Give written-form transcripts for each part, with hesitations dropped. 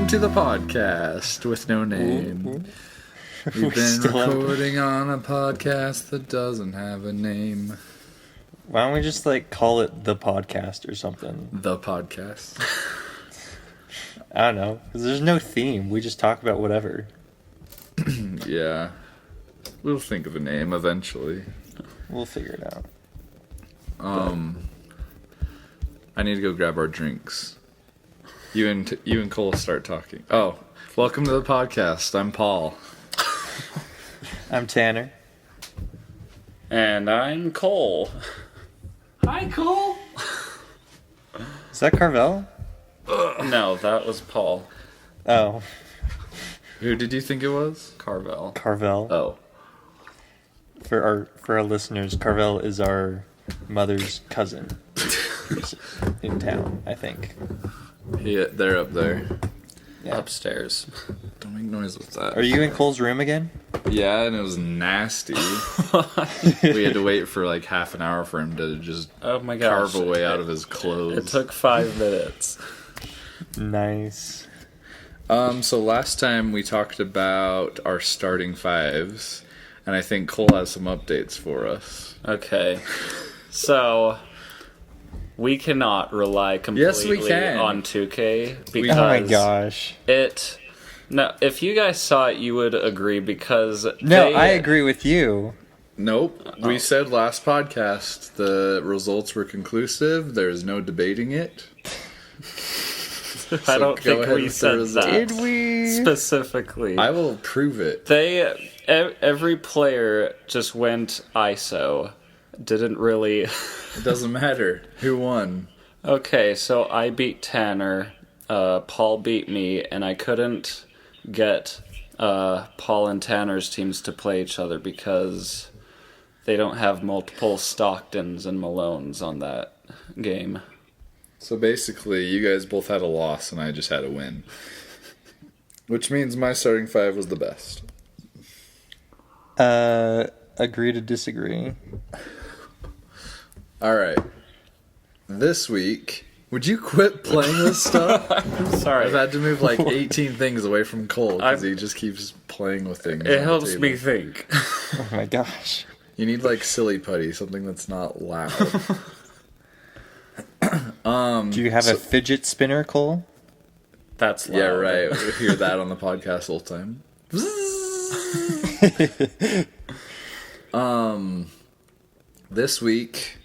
to the podcast with no name. We've been recording on a podcast that doesn't have a name. Why don't we just call it the podcast or something? The podcast. I don't know, because there's no theme. We just talk about whatever. Yeah. We'll think of a name eventually. We'll figure it out. I need to go grab our drinks. You and Cole start talking. Oh, welcome to the podcast. I'm Paul. I'm Tanner. And I'm Cole. Hi, Cole. Is that Carvel? No, that was Paul. Oh, Who did you think it was? Carvel. Carvel. Oh. For our listeners, Carvel is our mother's cousin. Who's in town, I think. Yeah, they're up there. Yeah. Upstairs. Don't make noise with that. Are you in Cole's room again? Yeah, and it was nasty. We had to wait for like half an hour for him to just Oh my gosh. carve away out of his clothes. It took 5 minutes. Nice. So last time we talked about our starting fives, and I think Cole has some updates for us. Okay. So, we cannot rely Yes, we completely can. on 2K because Oh my gosh. No, if you guys saw it, you would agree because No, I agree with you. Nope. We said last podcast the results were conclusive. There's no debating it. I don't go think ahead we with the said results. that Did we? specifically. I will prove it. Every player just went ISO. Didn't really. It doesn't matter who won. Okay, so I beat Tanner. Paul beat me, and I couldn't get Paul and Tanner's teams to play each other because they don't have multiple Stocktons and Malones on that game. So basically, you guys both had a loss, and I just had a win. Which means my starting five was the best. Agree to disagree. All right. This week, would you quit playing this stuff? I'm sorry. I've had to move like 18 things away from Cole because he just keeps playing with things. It on helps the me table. think. Oh my gosh. You need like silly putty, something that's not loud. Do you have a fidget spinner, Cole? That's loud. Yeah, right. We hear that on the podcast all the time. This week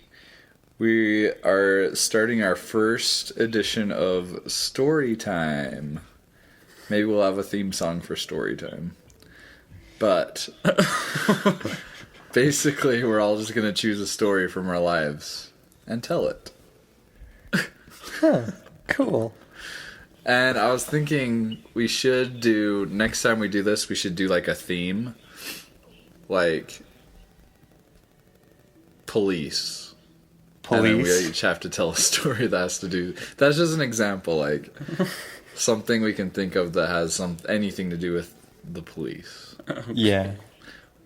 we are starting our first edition of Story Time. Maybe we'll have a theme song for Story Time. But basically we're all just going to choose a story from our lives and tell it. Huh. Cool. And I was thinking we should do, next time we do this, we should do like a theme. Like police. And then we Police. each have to tell a story that has to do. That's just an example, like something we can think of that has anything to do with the police. Yeah.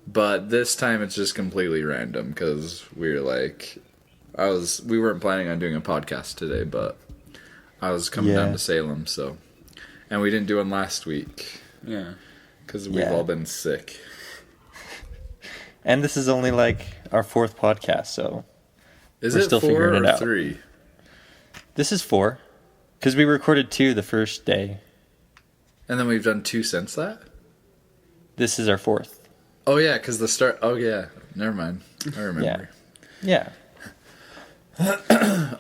But this time it's just completely random because we're like, we weren't planning on doing a podcast today, but I was coming down Yeah. to Salem, so, and we didn't do one last week Yeah. because we've Yeah. all been sick. And this is only our 4th podcast, so Is We're it still 4 figuring it or out. 3? this is 4. Because we recorded 2 the first day. And then we've done 2 since that? This is our 4th. Oh yeah, because the start, oh yeah, never mind. I remember. Yeah.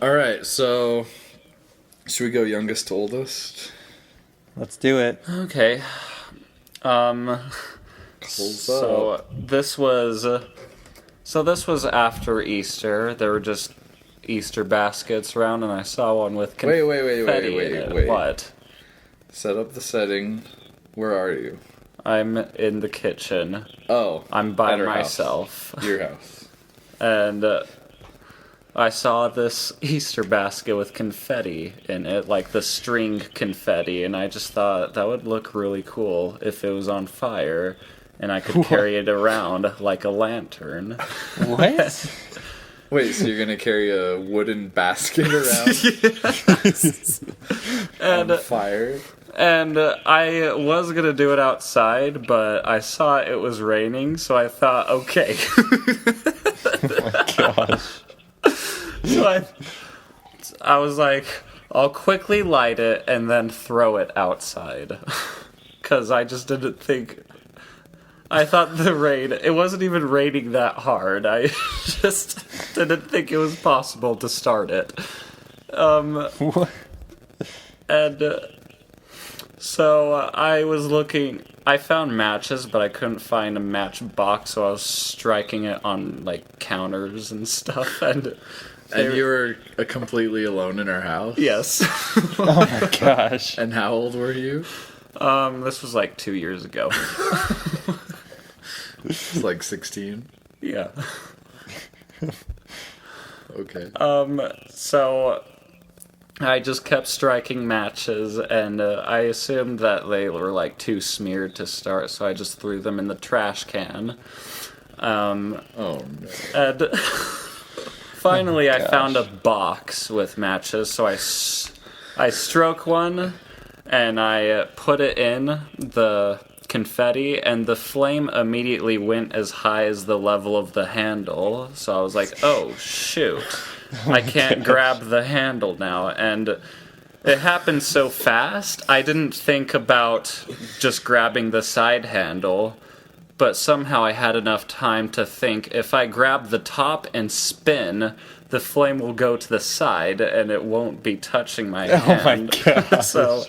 Alright, so, should we go youngest to oldest? Let's do it. Okay. Cole's So up. this was after Easter. There were just Easter baskets around, and I saw one with confetti Wait. in it. What? Set up the setting. Where are you? I'm in the kitchen. Oh. I'm by at our myself, house. Your house. and I saw this Easter basket with confetti in it, like the string confetti, and I just thought that would look really cool if it was on fire, and I could carry it around like a lantern. What? Wait, so you're gonna carry a wooden basket around And on fire? And I was gonna do it outside, but I saw it was raining, so I thought, okay. Oh my gosh. So I was like, I'll quickly light it and then throw it outside. Because I just didn't think... I thought the rain... It wasn't even raining that hard. I just didn't think it was possible to start it. What? And so I was looking... I found matches, but I couldn't find a match box, so I was striking it on, like, counters and stuff. And you were completely alone in our house? Yes. Oh my gosh. And how old were you? This was like 2 years ago. It's like 16? Yeah. Okay. So I just kept striking matches, and I assumed that they were like too smeared to start, so I just threw them in the trash can. Oh, no. And finally, I gosh. found a box with matches, so I stroke one, and I put it in the confetti, and the flame immediately went as high as the level of the handle. So I was like, oh, shoot. I can't grab the handle now. And it happened so fast, I didn't think about just grabbing the side handle. But somehow I had enough time to think, if I grab the top and spin, the flame will go to the side and it won't be touching my hand. Oh my gosh. So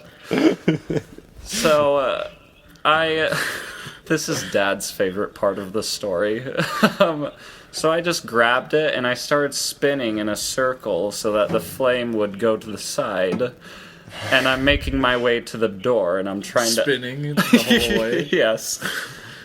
this is Dad's favorite part of the story. So I just grabbed it and I started spinning in a circle so that the flame would go to the side. And I'm making my way to the door, and I'm trying to... Spinning the whole way? Yes.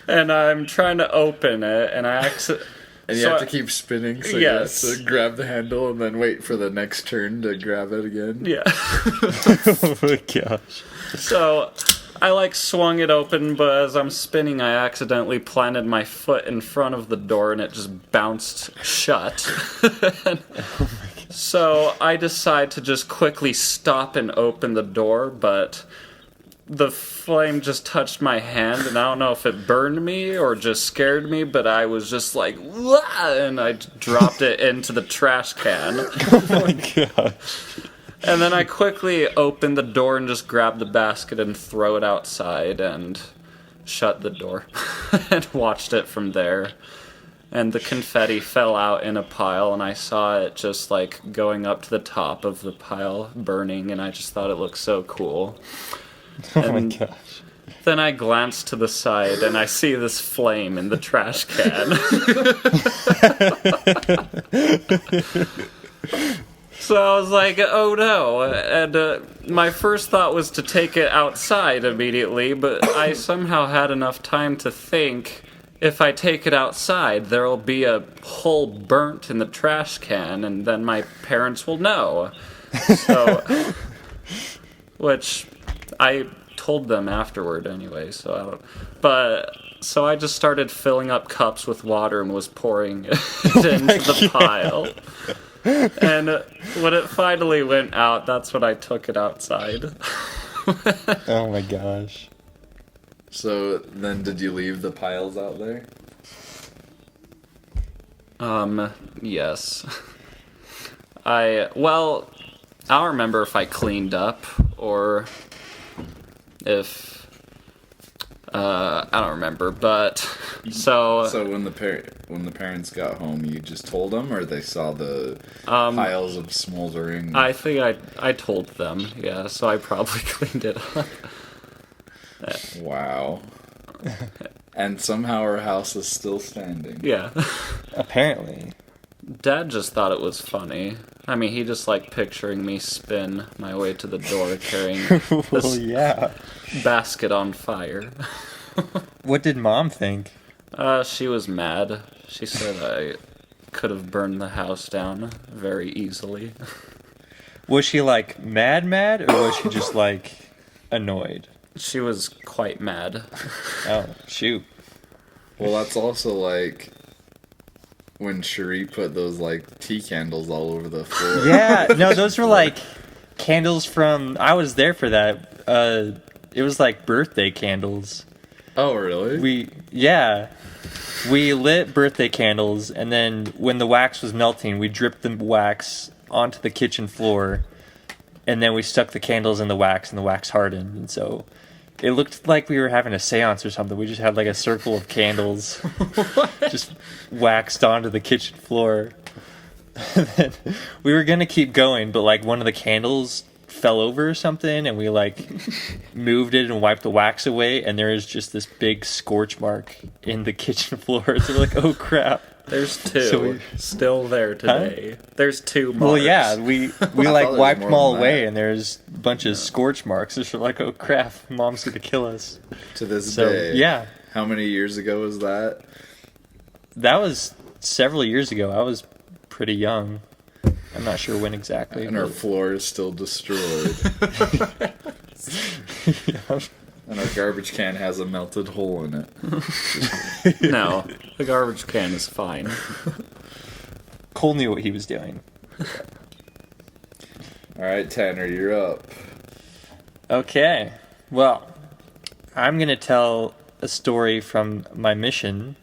And I'm trying to open it, and I accidentally... And you have to keep spinning, so Yes. you have to grab the handle and then wait for the next turn to grab it again. Yeah. Oh my gosh. So I swung it open, but as I'm spinning, I accidentally planted my foot in front of the door and it just bounced shut. So I decide to just quickly stop and open the door, but the flame just touched my hand, and I don't know if it burned me or just scared me, but I was just like, "Wah!" And I dropped it into the trash can. Oh my gosh. And then I quickly opened the door and just grabbed the basket and throw it outside and shut the door and watched it from there. And the confetti fell out in a pile, and I saw it just going up to the top of the pile, burning, and I just thought it looked so cool. Oh my And gosh. then I glanced to the side and I see this flame in the trash can. So I was like, oh no. And my first thought was to take it outside immediately, but I somehow had enough time to think, if I take it outside, there'll be a hole burnt in the trash can, and then my parents will know. So, which I told them afterward anyway, so I don't... But... So I just started filling up cups with water and was pouring it into the pile. And when it finally went out, that's when I took it outside. Oh my gosh. So then did you leave the piles out there? Yes. I don't remember if I cleaned up or if... I don't remember, but so when the parents got home, you just told them, or they saw the piles of smoldering? I think I told them, yeah, so I probably cleaned it up. Wow. And somehow our house is still standing. Yeah. Apparently. Dad just thought it was funny. I mean, he just liked picturing me spin my way to the door carrying Well, this yeah. basket on fire. What did Mom think? She was mad. She said I could have burned the house down very easily. Was she mad, or was she just annoyed? She was quite mad. Oh, shoot. Well, that's also when Cherie put those tea candles all over the floor. Yeah, no, those were candles from... I was there for that. it was like birthday candles. Oh, really? We lit birthday candles, and then when the wax was melting, we dripped the wax onto the kitchen floor, and then we stuck the candles in the wax, and the wax hardened, and so it looked like we were having a seance or something. We just had like a circle of candles just waxed onto the kitchen floor. And then we were gonna keep going, but like one of the candles fell over or something, and we like moved it and wiped the wax away, and there is just this big scorch mark in the kitchen floor. So we're like, oh crap. There's two So still there today. There's 2 marks. Well, yeah, we thought like there was wiped more them all than away, that. and there's a bunch of scorch marks. So we're like, oh crap, mom's gonna kill us. To this So day. yeah, How many years ago was that? that was several years ago. I was pretty young. I'm not sure when exactly. And our but- floor is still destroyed. Yeah. And our garbage can has a melted hole in it. No, the garbage can is fine. Cole knew what he was doing. Alright, Tanner, you're up. Okay. Well, I'm going to tell a story from my mission.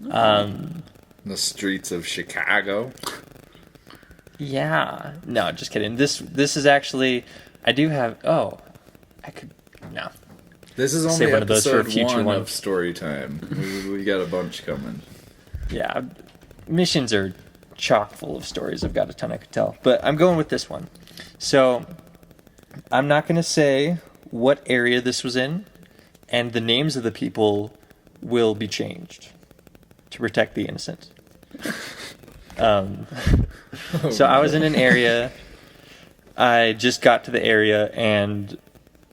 In the streets of Chicago. Yeah. No, just kidding. This is actually, I do have, I could, no. This is Say only one of those for a episode future 1 one. of story time. We got a bunch coming. Yeah, missions are chock full of stories. I've got a ton I could tell. But I'm going with this one. So, I'm not going to say what area this was in, and the names of the people will be changed to protect the innocent. So I was in an area. I just got to the area, and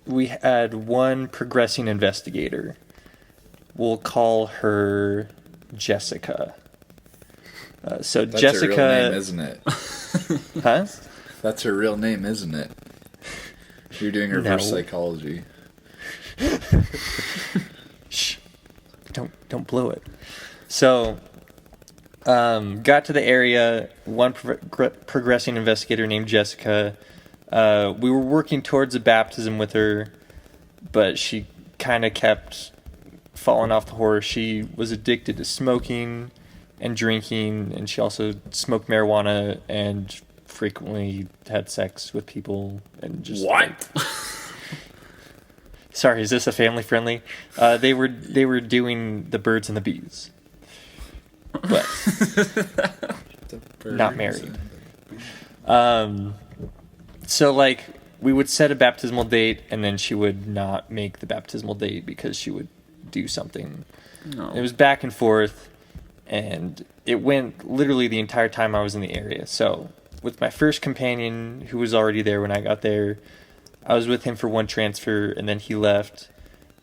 we had one progressing investigator. We'll call her Jessica. So That's Jessica, her real name, isn't it? huh? That's her real name, isn't it? You're doing reverse No. psychology. Shh! Don't blow it. So, got to the area. One progressing investigator named Jessica. We were working towards a baptism with her, but she kind of kept falling off the horse. She was addicted to smoking and drinking, and she also smoked marijuana and frequently had sex with people and just What? Sorry, is this a family friendly? They were doing the birds and the bees, but not married. So like we would set a baptismal date, and then she would not make the baptismal date because she would do something. No. It was back and forth, and it went literally the entire time I was in the area. So with my first companion, who was already there when I got there, I was with him for one transfer, and then he left,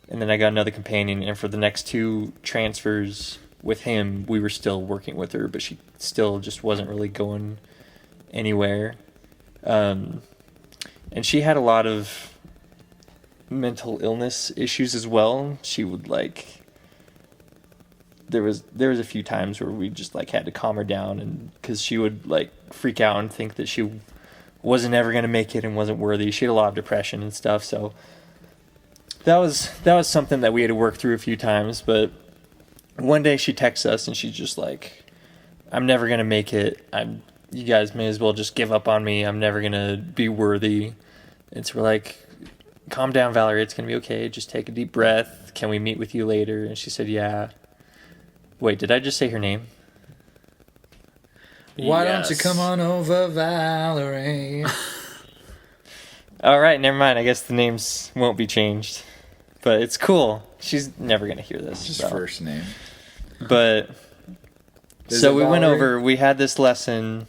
and then I got another companion, and for the next 2 transfers with him, we were still working with her, but she still just wasn't really going anywhere. And she had a lot of mental illness issues as well. She would like, there was a few times where we just like had to calm her down, and because she would like freak out and think that she wasn't ever going to make it and wasn't worthy. She had a lot of depression and stuff, so that was something that we had to work through a few times. But one day she texts us and she's just like, I'm never going to make it. You guys may as well just give up on me. I'm never going to be worthy. And so we're like, calm down, Valerie. It's going to be okay. Just take a deep breath. Can we meet with you later? And she said, yeah. Wait, did I just say her name? Why don't you Yes. come on over, Valerie? All right, never mind. I guess the names won't be changed. But it's cool. She's never going to hear this. Just so. first name. But Is so it we went Valerie? over, we had this lesson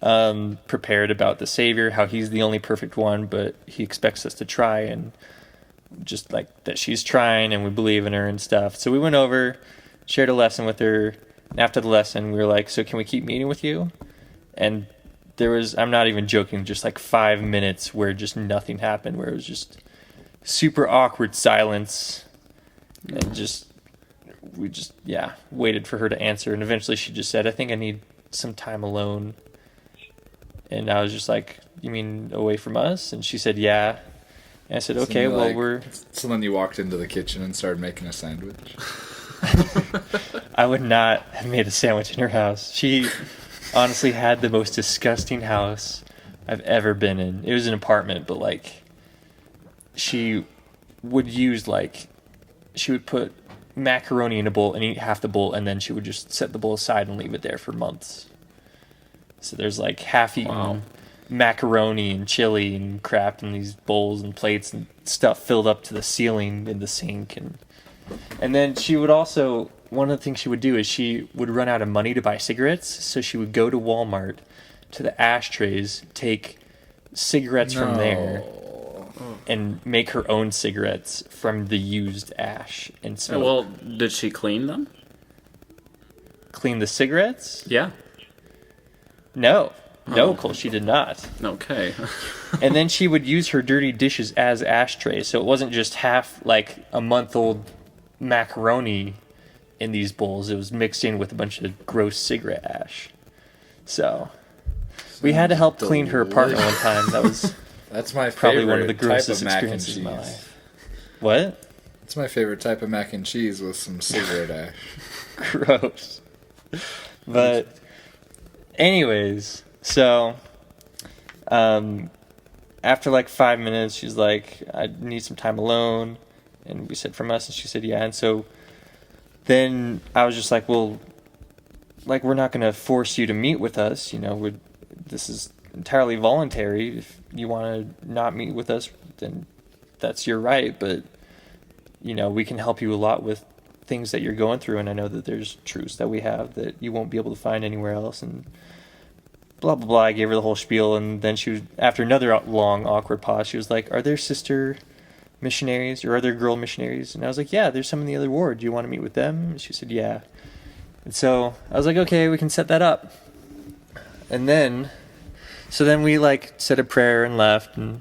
prepared about the Savior, how he's the only perfect one, but he expects us to try, and just like that she's trying and we believe in her and stuff. So we went over, shared a lesson with her, and after the lesson we were like, so can we keep meeting with you? And there was, I'm not even joking, just like 5 minutes where just nothing happened, where it was just super awkward silence, and we just waited for her to answer, and eventually she just said, I think I need some time alone. And I was just like, you mean away from us? And she said, yeah. And I said, So okay, you're well, like- So then you walked into the kitchen and started making a sandwich. I would not have made a sandwich in her house. She honestly had the most disgusting house I've ever been in. It was an apartment, but like, she would use like, she would put macaroni in a bowl and eat half the bowl, and then she would just set the bowl aside and leave it there for months. So there's like half-eaten Wow. macaroni and chili and crap in these bowls and plates and stuff filled up to the ceiling in the sink. And then she would also, one of the things she would do is she would run out of money to buy cigarettes, so she would go to Walmart to the ashtrays, take cigarettes from there, and make her own cigarettes from the used ash and smoke. Well, did she clean them? Clean the cigarettes? Yeah. No. No, Oh. Cole, she did not. Okay. And then she would use her dirty dishes as ashtrays, so it wasn't just half, like, a month-old macaroni in these bowls. It was mixed in with a bunch of gross cigarette ash. So, we had to help clean her apartment one time. That was That's my favorite probably one of the type grossest of mac and experiences in my cheese. life. What? It's my favorite type of mac and cheese with some cigarette ash. Gross. But, anyways, so, after like 5 minutes, she's like, I need some time alone. And we said, from us? And she said, yeah. And so then I was just like, well, like, we're not going to force you to meet with us. You know, this is entirely voluntary. If you want to not meet with us, then that's your right. But, you know, we can help you a lot with things that you're going through. And I know that there's truths that we have that you won't be able to find anywhere else. And blah, blah, blah. I gave her the whole spiel. And then she was, after another long, awkward pause, she was like, are there sister missionaries or other girl missionaries? And I was like, yeah, there's some in the other ward. Do you want to meet with them? And she said, yeah. And so I was like, okay, we can set that up. And then, so then we like said a prayer and left and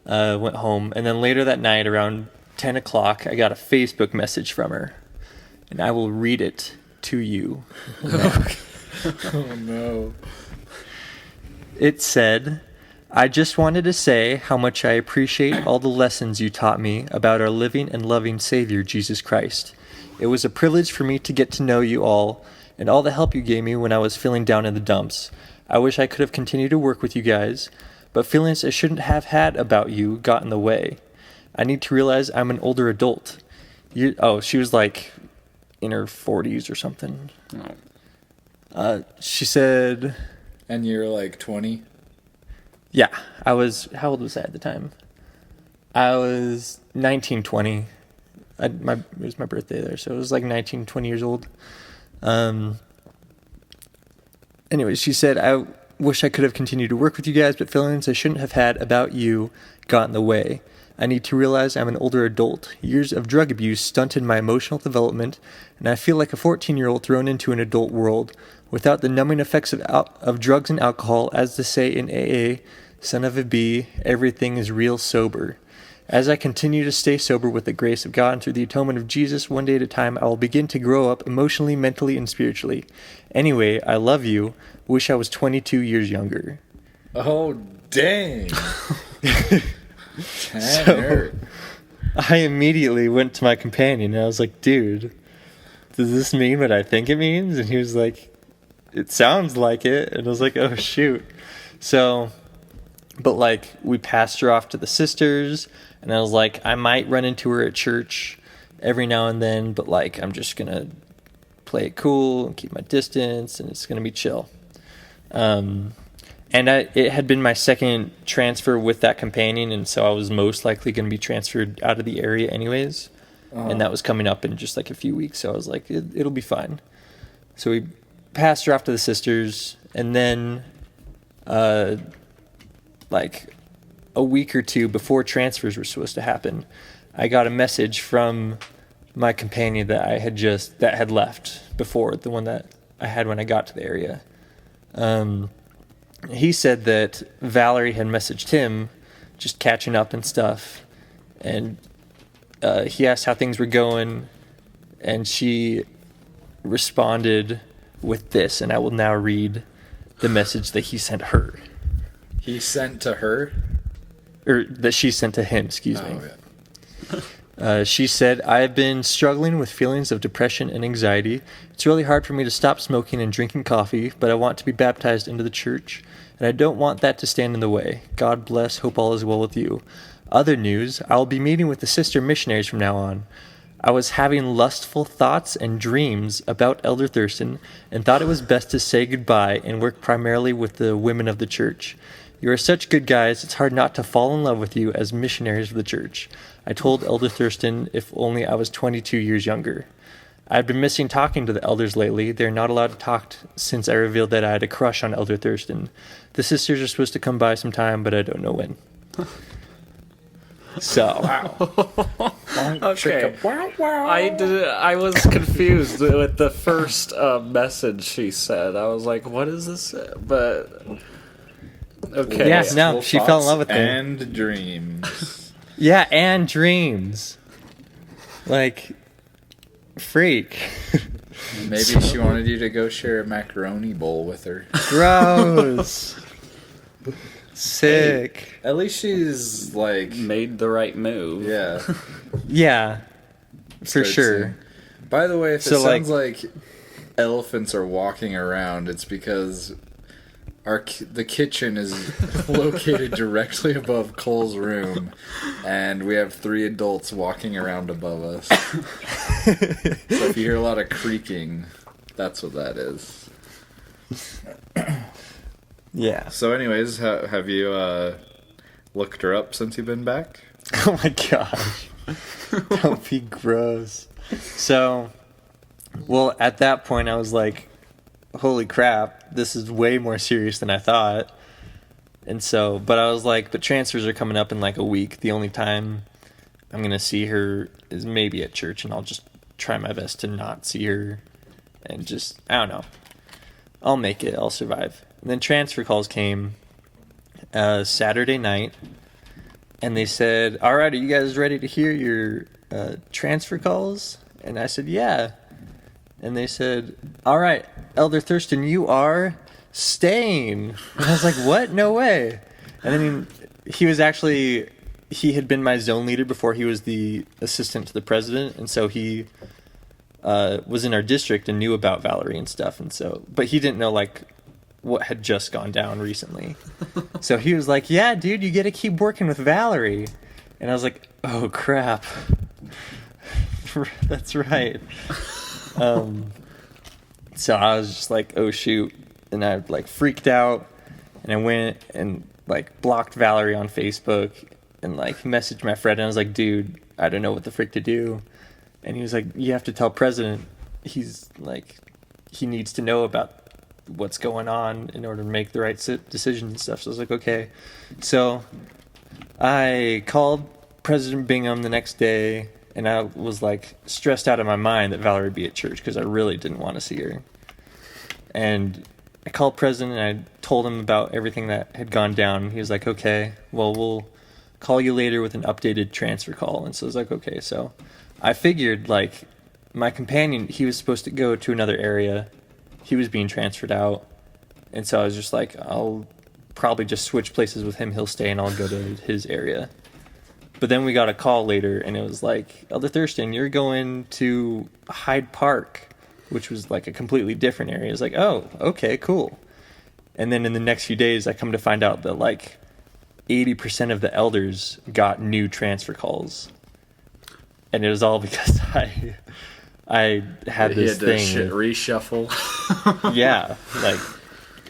went home. And then later that night around 10 o'clock, I got a Facebook message from her. And I will read it to you. Oh no. It said, I just wanted to say how much I appreciate all the lessons you taught me about our living and loving Savior, Jesus Christ. It was a privilege for me to get to know you all and all the help you gave me when I was feeling down in the dumps. I wish I could have continued to work with you guys, but feelings I shouldn't have had about you got in the way. I need to realize I'm an older adult. She was like in her 40s or something. No. She said, And you're like 20? yeah, how old was I at the time? I was 19, 20. It was my birthday there, so it was like 19, 20 years old. Anyway, she said, I wish I could have continued to work with you guys, but feelings I shouldn't have had about you got in the way. I need to realize I'm an older adult. Years of drug abuse stunted my emotional development, and I feel like a 14-year-old thrown into an adult world. Without the numbing effects of drugs and alcohol, as they say in AA, son of a B, everything is real sober. As I continue to stay sober with the grace of God and through the atonement of Jesus, one day at a time, I will begin to grow up emotionally, mentally, and spiritually. Anyway, I love you. Wish I was 22 years younger. Oh, dang. So, I immediately went to my companion and I was like, dude, does this mean what I think it means? And he was like, it sounds like it. And I was like, oh, shoot. So, but like, we passed her off to the sisters. And I was like, I might run into her at church every now and then, but like, I'm just going to play it cool and keep my distance, and it's going to be chill. And it had been my second transfer with that companion, and so I was most likely going to be transferred out of the area anyways. And that was coming up in just like a few weeks, so I was like, it'll be fine. So we passed her off to the sisters, and then like a week or two before transfers were supposed to happen, I got a message from my companion that had left before, the one that I had when I got to the area. He said that Valerie had messaged him, just catching up and stuff, and he asked how things were going, and she responded with this, and I will now read the message that he sent her. He sent to her? or that she sent to him, excuse me. Oh, yeah. She said, I have been struggling with feelings of depression and anxiety. It's really hard for me to stop smoking and drinking coffee, but I want to be baptized into the church, and I don't want that to stand in the way. God bless. Hope all is well with you. Other news, I will be meeting with the sister missionaries from now on. I was having lustful thoughts and dreams about Elder Thurston and thought it was best to say goodbye and work primarily with the women of the church. You are such good guys, it's hard not to fall in love with you as missionaries of the church. I told Elder Thurston if only I was 22 years younger. I've been missing talking to the elders lately. They're not allowed to talk since I revealed that I had a crush on Elder Thurston. The sisters are supposed to come by sometime, but I don't know when. So. Okay. I was confused with the first message she said. I was like, what is this? But okay. Yeah, no, she fell in love with him. And dreams. Yeah, and dreams. Like, freak. Maybe she wanted you to go share a macaroni bowl with her. Gross. Sick. At least she's like, Made the right move. yeah. Yeah, for Start sure. saying- By the way, if it So, sounds like elephants are walking around, it's because the kitchen is located directly above Cole's room, and we have 3 adults walking around above us. So if you hear a lot of creaking, that's what that is. Yeah. So anyways, have you looked her up since you've been back? Oh my gosh. Don't be gross. So, well, at that point, I was like, holy crap, this is way more serious than I thought. And so, but I was like, but transfers are coming up in like a week. The only time I'm going to see her is maybe at church, and I'll just try my best to not see her and just, I don't know. I'll make it. I'll survive. And then transfer calls came Saturday night, and they said, all right, are you guys ready to hear your transfer calls? And I said, yeah. And they said, all right, Elder Thurston, you are staying. And I was like, what? No way. And then he was actually, he had been my zone leader before he was the assistant to the president. And so he was in our district and knew about Valerie and stuff. And so, but he didn't know like what had just gone down recently. So he was like, yeah, dude, you get to keep working with Valerie. And I was like, oh crap. That's right. So I was just like, oh shoot. And I like freaked out, and I went and like blocked Valerie on Facebook and like messaged my friend, and I was like, dude, I don't know what the frick to do. And he was like, you have to tell President. He's like, he needs to know about what's going on in order to make the right decision and stuff. So I was like, okay. So I called President Bingham the next day, and I was like stressed out of my mind that Valerie would be at church because I really didn't want to see her. And I called President and I told him about everything that had gone down. He was like, okay, well, we'll call you later with an updated transfer call. And so I was like, okay. So I figured like my companion, he was supposed to go to another area. He was being transferred out. And so I was just like, I'll probably just switch places with him. He'll stay and I'll go to his area. But then we got a call later and it was like, Elder Thurston, you're going to Hyde Park, which was like a completely different area. It's like, oh, okay, cool. And then in the next few days, I come to find out that like 80% of the elders got new transfer calls. And it was all because I had this thing. Shit reshuffle. Yeah, like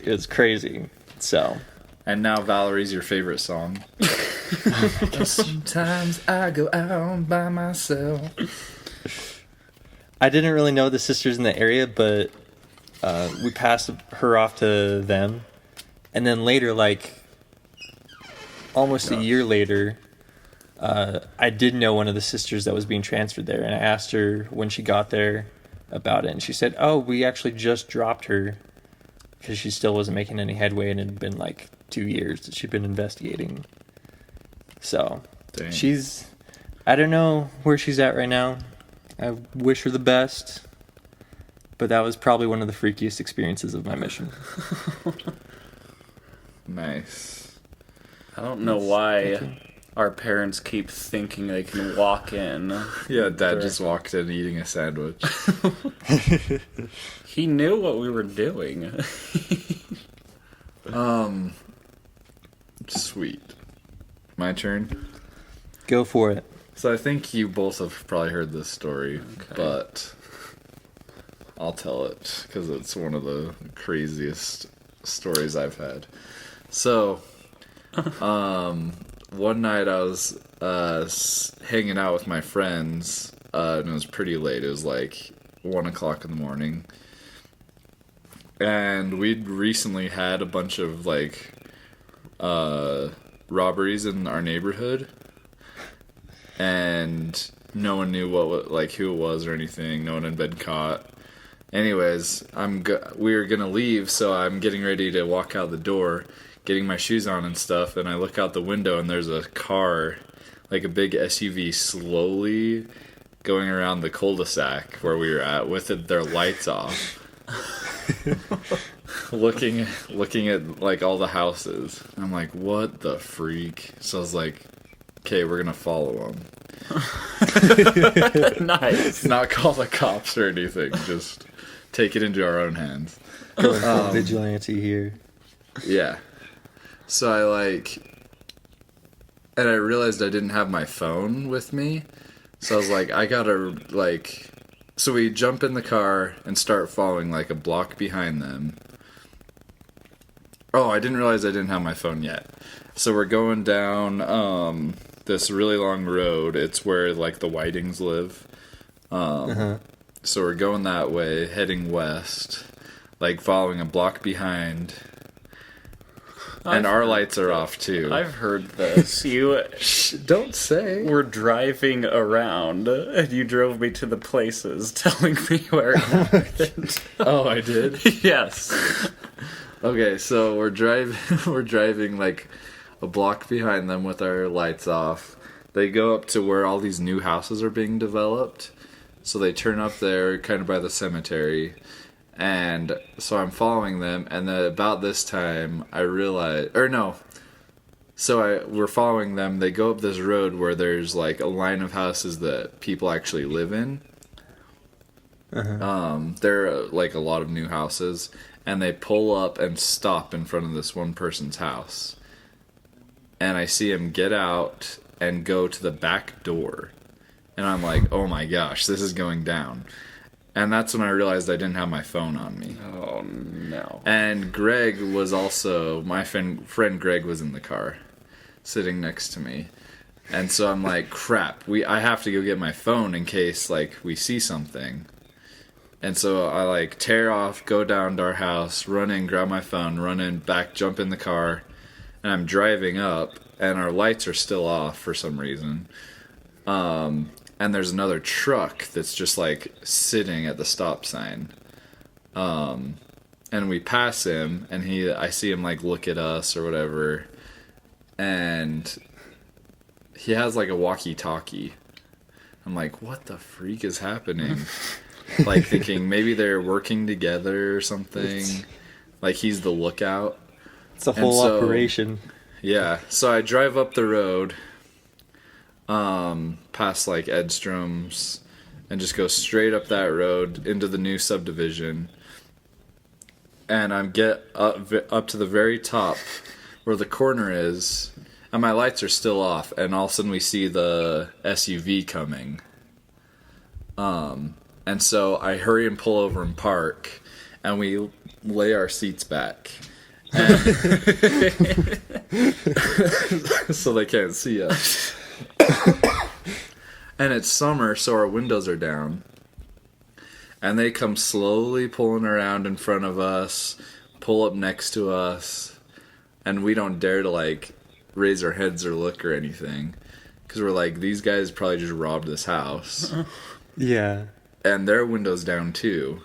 it was crazy. So. And now Valerie's your favorite song. Sometimes I go out by myself. I didn't really know the sisters in the area, but we passed her off to them. And then later, like almost a year later, I did know one of the sisters that was being transferred there. And I asked her when she got there about it. And she said, oh, we actually just dropped her because she still wasn't making any headway. And it had been like 2 years that she'd been investigating. So Dang. I don't know where she's at right now. I wish her the best, but that was probably one of the freakiest experiences of my mission. Nice. I don't know why our parents keep thinking they can walk in. Yeah, Dad just walked in eating a sandwich. He knew what we were doing. Sweet. My turn. Go for it. So I think you both have probably heard this story, but I'll tell it because it's one of the craziest stories I've had. So, one night I was hanging out with my friends, and it was pretty late. It was like 1 o'clock in the morning, and we'd recently had a bunch of like robberies in our neighborhood, and no one knew who it was or anything. No one had been caught. Anyways, we were gonna leave, so I'm getting ready to walk out the door, getting my shoes on and stuff, and I look out the window and there's a car, like a big SUV, slowly going around the cul-de-sac where we were at with their lights off. looking at like all the houses. I'm like, what the freak? So I was like, okay, we're gonna follow them. Nice. Not call the cops or anything, just take it into our own hands. Going full vigilante here. Yeah. So and I realized I didn't have my phone with me. So I was like, I gotta, so we jump in the car and start following like a block behind them. Oh, I didn't realize I didn't have my phone yet. So we're going down this really long road. It's where like the Whitings live. So we're going that way, heading west, like following a block behind. And our lights are off too. I've heard this. You Don't say. were driving around and you drove me to the places telling me where it happened. Oh, I did? Yes. Okay, so we're driving like a block behind them with our lights off. They go up to where all these new houses are being developed. So they turn up there kind of by the cemetery. And so I'm following them, and then about this time I realize, we're following them. They go up this road where there's like a line of houses that people actually live in. There are like a lot of new houses, and they pull up and stop in front of this one person's house. And I see him get out and go to the back door. And I'm like, oh my gosh, this is going down. And that's when I realized I didn't have my phone on me. Oh, no. And Greg was also, my friend Greg was in the car, sitting next to me. And so I'm like, crap, I have to go get my phone in case, like, we see something. And so I, like, tear off, go down to our house, run in, grab my phone, run in, back, jump in the car. And I'm driving up, and our lights are still off for some reason. And there's another truck that's just like sitting at the stop sign. And we pass him, and I see him like look at us or whatever. And he has like a walkie-talkie. I'm like, what the freak is happening? Like thinking maybe they're working together or something. Like he's the lookout. It's a whole operation. Yeah. So I drive up the road. Past like Edstrom's, and just go straight up that road into the new subdivision. And I get up to the very top where the corner is, and my lights are still off, and all of a sudden we see the SUV coming. And so I hurry and pull over and park, and we lay our seats back. So they can't see us. And it's summer, so our windows are down. And they come slowly pulling around in front of us, pull up next to us, and we don't dare to, like, raise our heads or look or anything. Because we're like, these guys probably just robbed this house. Yeah. And their window's down, too.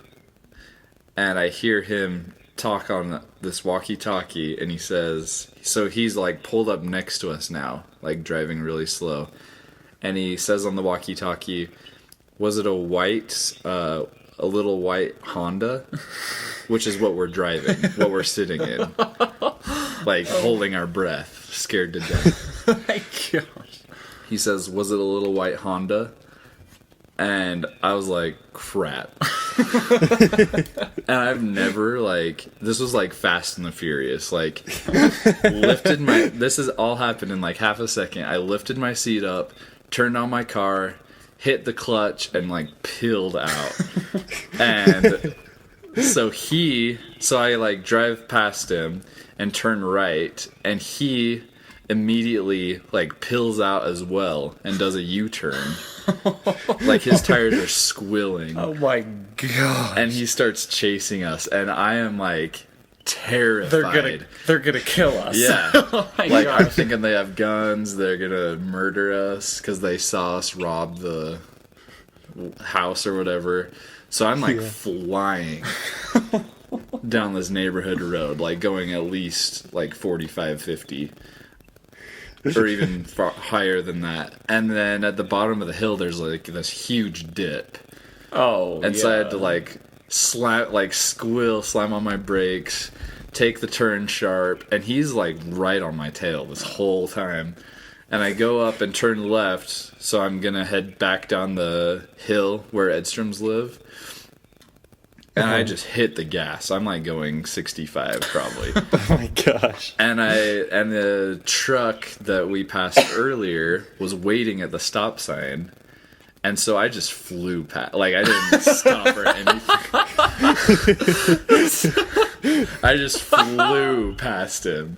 And I hear him talk on this walkie-talkie, and he says... So he's, like, pulled up next to us now, like, driving really slow. And he says on the walkie-talkie, was it a little white Honda? Which is what we're driving, what we're sitting in. Like, holding our breath. scared to death. Oh my gosh. He says, "Was it a little white Honda?" And I was like, crap. And I've never, like, this was like Fast and the Furious. Like, lifted my, this has all happened in like half a second. I lifted my seat up, turned on my car, hit the clutch, and like peeled out. And so I like drive past him and turn right, and he immediately like peels out as well and does a U-turn. Like his tires are squilling. Oh my god. And he starts chasing us, and I am like terrified. They're gonna kill us. Yeah. Oh my Like I'm gosh. thinking they have guns, they're gonna murder us because they saw us rob the house or whatever. So I'm like flying down this neighborhood road, like going at least like 45, 50. Or even far higher than that. And then at the bottom of the hill, there's like this huge dip. Oh, And so I had to like slam on my brakes, take the turn sharp, and he's like right on my tail this whole time. And I go up and turn left, so I'm gonna head back down the hill where Edstroms live. And I just hit the gas. I'm like going 65 probably. Oh my gosh. And the truck that we passed earlier was waiting at the stop sign. And so I just flew past. Like, I didn't stop or anything. I just flew past him.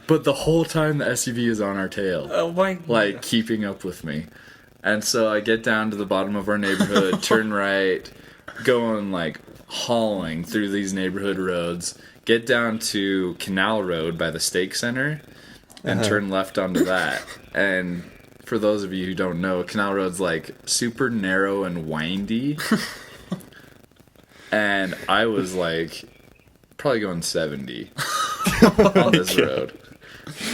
But the whole time the SUV is on our tail. Oh my. Like, keeping up with me. And so I get down to the bottom of our neighborhood, turn right, going, like, hauling through these neighborhood roads, get down to Canal Road by the Steak Center, and turn left onto that. And for those of you who don't know, Canal Road's like super narrow and windy. And I was like probably going 70 on this road.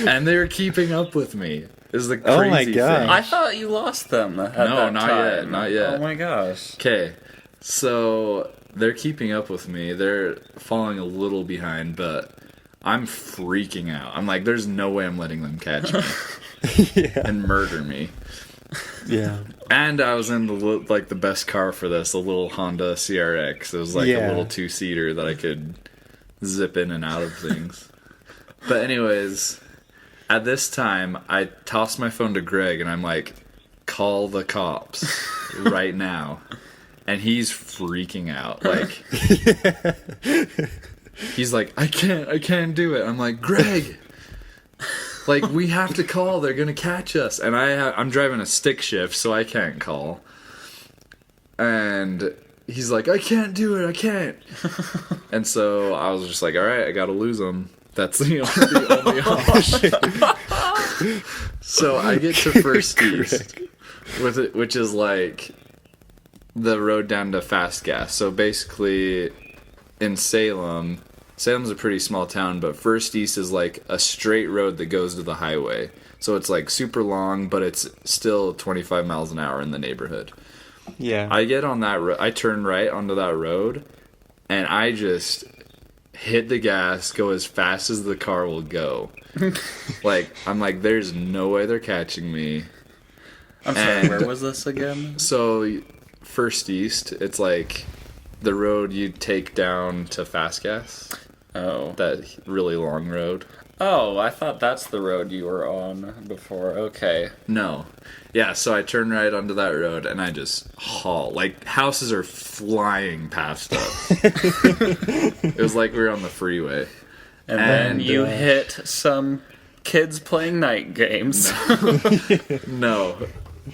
And they were keeping up with me. Is the crazy Oh my God. thing. I thought you lost them at No, that not time. yet, not yet. Oh my gosh. Okay, so they're keeping up with me. They're falling a little behind, but I'm freaking out. I'm like, there's no way I'm letting them catch me and murder me. Yeah. And I was in the best car for this, a little Honda CRX. It was like a little 2-seater that I could zip in and out of things. But anyways, at this time, I toss my phone to Greg and I'm like, call the cops right now. And he's freaking out. Like, he's like, I can't do it. I'm like, Greg, like, we have to call. They're going to catch us. And I'm driving a stick shift, so I can't call. And he's like, I can't do it. I can't. And so I was just like, all right, I got to lose them. That's the only option. So I get to First East, which is like the road down to Fast Gas. So basically, in Salem's a pretty small town, but First East is like a straight road that goes to the highway. So it's like super long, but it's still 25 miles an hour in the neighborhood. Yeah. I get on that I turn right onto that road, and I just hit the gas, go as fast as the car will go. Like, I'm like, there's no way they're catching me. I'm sorry, And- where was this again? So, First East, it's like the road you take down to Fast Gas. Oh. That really long road. Oh, I thought that's the road you were on before. Okay. No. Yeah, so I turn right onto that road and I just haul. Like, houses are flying past us. It was like we were on the freeway. And then And, you hit some kids playing night games. No,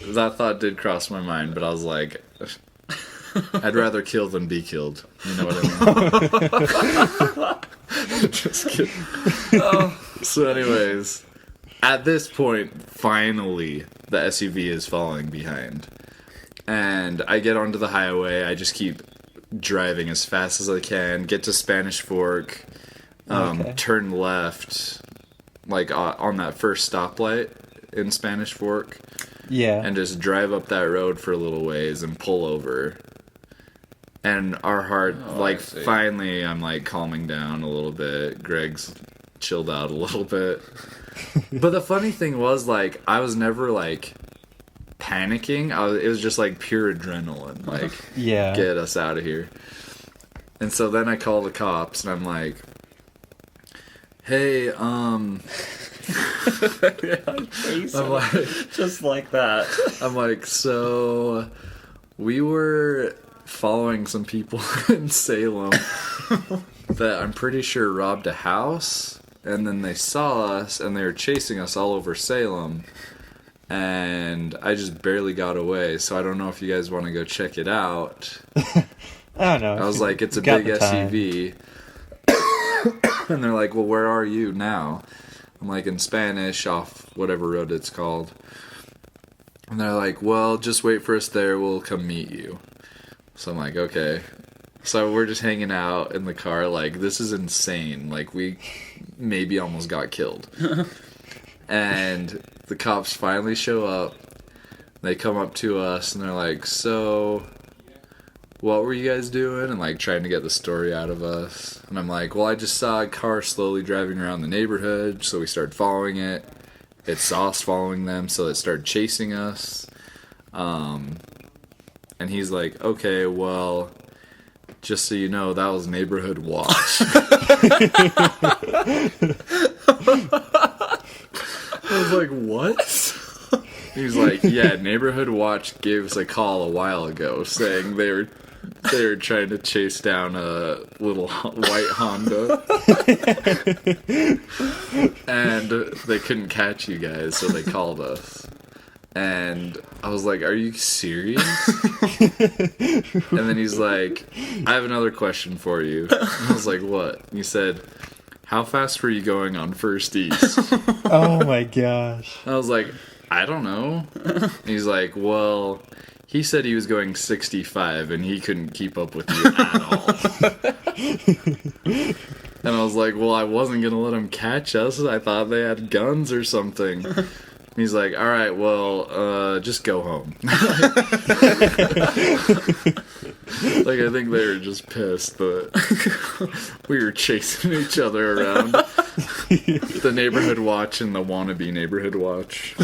that thought did cross my mind, but I was like, I'd rather kill than be killed. You know what I mean? Just kidding. So anyways, at this point, finally, the SUV is falling behind. And I get onto the highway. I just keep driving as fast as I can, get to Spanish Fork, Okay. turn left, like on that first stoplight in Spanish Fork, Yeah. and just drive up that road for a little ways and pull over. And our heart, Oh, I like, see. finally, I'm like calming down a little bit. Greg's chilled out a little bit. But the funny thing was, like, I was never like panicking. It was just like pure adrenaline, like, Yeah. get us out of here. And so then I call the cops, and I'm like, hey, I'm like, Just like that. I'm like, so we were following some people in Salem that I'm pretty sure robbed a house, and then they saw us and they were chasing us all over Salem, and I just barely got away, so I don't know if you guys want to go check it out. I don't know. I was like, it's a Got big the time. SUV. And they're like, well, where are you now? I'm like, in Spanish, off whatever road it's called. And they're like, well, just wait for us there, we'll come meet you. So I'm like, okay. So we're just hanging out in the car, like, this is insane. Like, we maybe almost got killed. And the cops finally show up. They come up to us, and they're like, so what were you guys doing? And like trying to get the story out of us. And I'm like, well, I just saw a car slowly driving around the neighborhood, so we started following it. It saw us following them, so it started chasing us. And he's like, okay, well, just so you know, that was Neighborhood Watch. I was like, what? He's like, yeah, Neighborhood Watch gave us a call a while ago saying they were trying to chase down a little white Honda. And they couldn't catch you guys, so they called us. And I was like, are you serious? And then he's like, I have another question for you. And I was like, what? And he said, how fast were you going on First East? Oh my gosh. I was like, I don't know. And he's like, well, he said he was going 65 and he couldn't keep up with you at all. And I was like, well, I wasn't going to let him catch us. I thought they had guns or something. And he's like, all right, well, just go home. Like, I think they were just pissed that we were chasing each other around. The Neighborhood Watch and the wannabe Neighborhood Watch.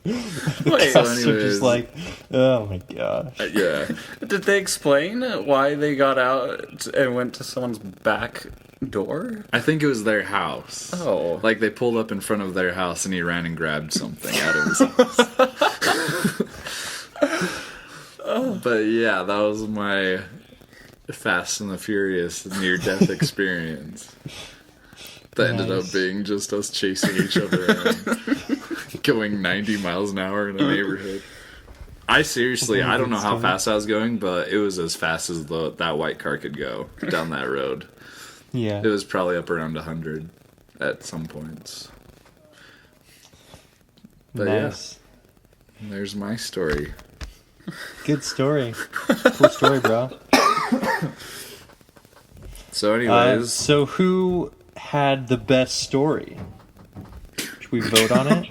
Wait, So Cops are just anyways, like, oh my gosh. yeah. did they explain why they got out and went to someone's back door? I think it was their house. Oh. Like, they pulled up in front of their house and he ran and grabbed something out of his house. But yeah, that was my Fast and the Furious near-death experience. That ended up Nice. being just us chasing each other around, going 90 miles an hour in a neighborhood. I don't know how fast I was going, but it was as fast as that white car could go down that road. Yeah. It was probably up around 100 at some points. But Nice. yeah, there's my story. Good story. Cool story, bro. So anyways, So who had the best story? Should we vote on it?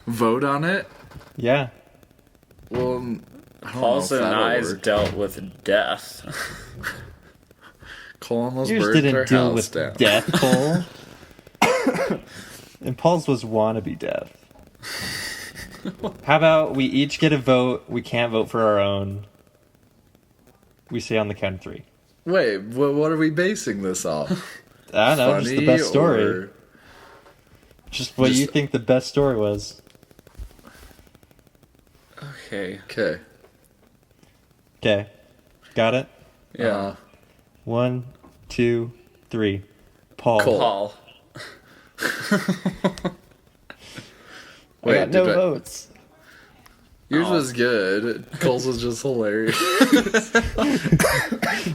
vote on it? Yeah. Well, I don't Paul's know if and that'll I's work. dealt with death. Cole almost Yours burned their didn't deal house with down. death, Cole. And Paul's was wannabe death. How about we each get a vote? We can't vote for our own. We say on the count of 3. Wait, what are we basing this off? I don't know, just the best story. or- Just what you just- think the best story was. Okay. Okay. Okay. Got it? Yeah. 1, 2, 3. Paul. Cole. Paul. I got no did votes. Yours Oh. was good. Cole's was just hilarious.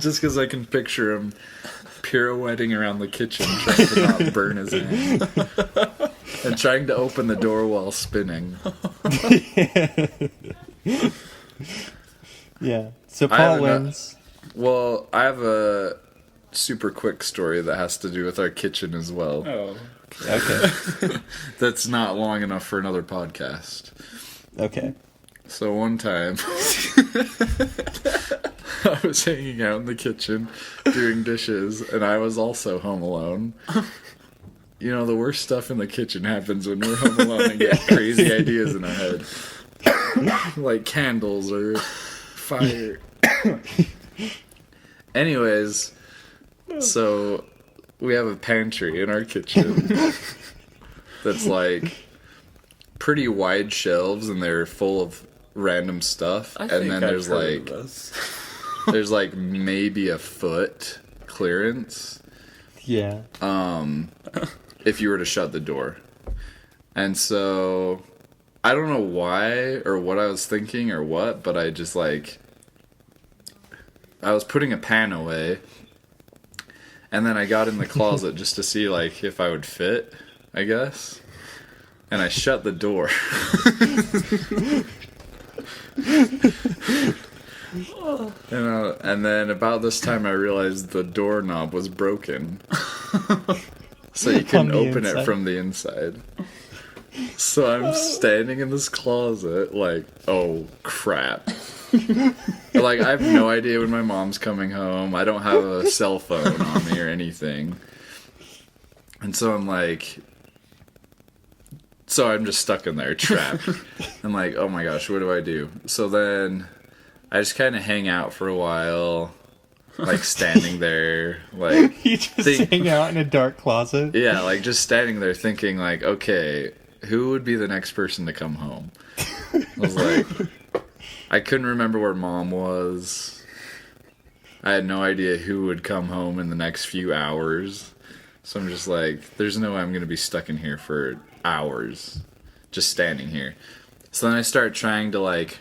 Just because I can picture him pirouetting around the kitchen trying to not burn his hand. And trying to open the door while spinning. Yeah. So I Paul have enough- wins. Well, I have a super quick story that has to do with our kitchen as well. Oh. Okay. That's not long enough for another podcast. Okay. So one time, I was hanging out in the kitchen doing dishes, and I was also home alone. the worst stuff in the kitchen happens when we're home alone and get crazy ideas in our head. Like candles or fire. Anyways, so we have a pantry in our kitchen that's like pretty wide shelves and they're full of random stuff. And then there's like there's like maybe a foot clearance. Yeah. If you were to shut the door. And so I don't know why or what I was thinking or what, but I just like I was putting a pan away and then I got in the closet just to see like if I would fit, I guess. And I shut the door. And then about this time I realized the doorknob was broken. So you couldn't open it from the inside. So I'm standing in this closet like, oh crap. Like I have no idea when my mom's coming home. I don't have a cell phone on me or anything. And so I'm like, so I'm just stuck in there, trapped. I'm like, oh my gosh, what do I do? So then I just kind of hang out for a while, like standing there, like You just hang out in a dark closet. yeah, like just standing there thinking like, okay, who would be the next person to come home? I was like, I couldn't remember where mom was. I had no idea who would come home in the next few hours. So I'm just like, there's no way I'm going to be stuck in here for hours, just standing here. So then I start trying to like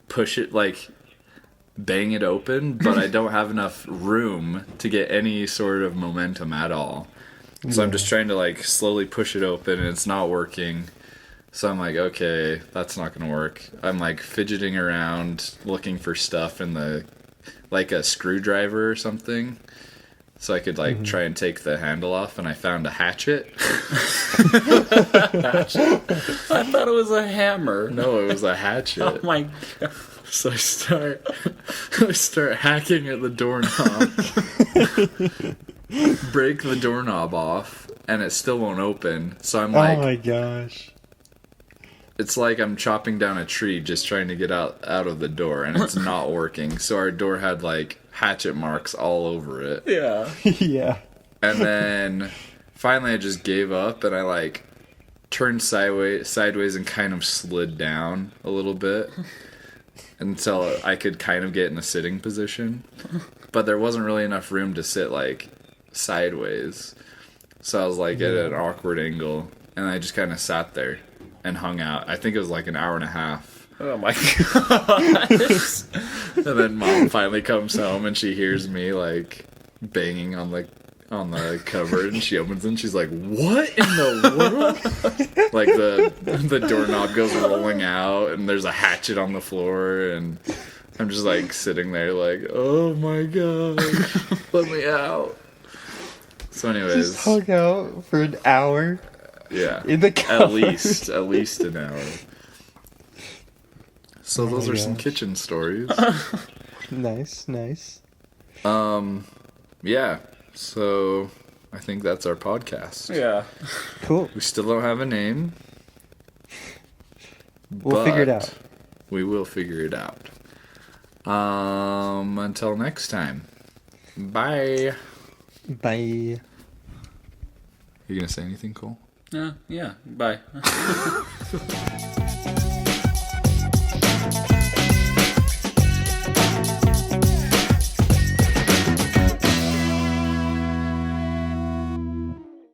push it, like bang it open, but I don't have enough room to get any sort of momentum at all. So I'm just trying to like slowly push it open and it's not working. So I'm like, okay, that's not gonna work. I'm like fidgeting around looking for stuff in the, like a screwdriver or something. So I could like try and take the handle off, and I found a hatchet. I thought it was a hammer. No, it was a hatchet. Oh my god. So I start hacking at the doorknob. Break the doorknob off, and it still won't open. So I'm like, oh my gosh. it's like I'm chopping down a tree just trying to get out of the door, and it's not working. So our door had like hatchet marks all over it. Yeah. Yeah. And then finally I just gave up, and I like turned sideways and kind of slid down a little bit until I could kind of get in a sitting position. But there wasn't really enough room to sit like sideways. So I was like at an awkward angle, and I just kind of sat there and hung out. I think it was like an hour and a half. Oh my gosh. And then mom finally comes home and she hears me like banging on the cupboard, and she opens it and she's like, what in the world? Like the doorknob goes rolling out and there's a hatchet on the floor, and I'm just like sitting there like, oh my gosh, let me out. So anyways, Just hung out for an hour yeah, in the cupboard. at least an hour. So those my are some gosh. kitchen stories. Nice, nice. Yeah, so I think that's our podcast. Yeah. Cool. We still don't have a name. We'll figure it out. We will figure it out. Until next time. Bye. Bye. You gonna say anything, Cole? Yeah. Bye.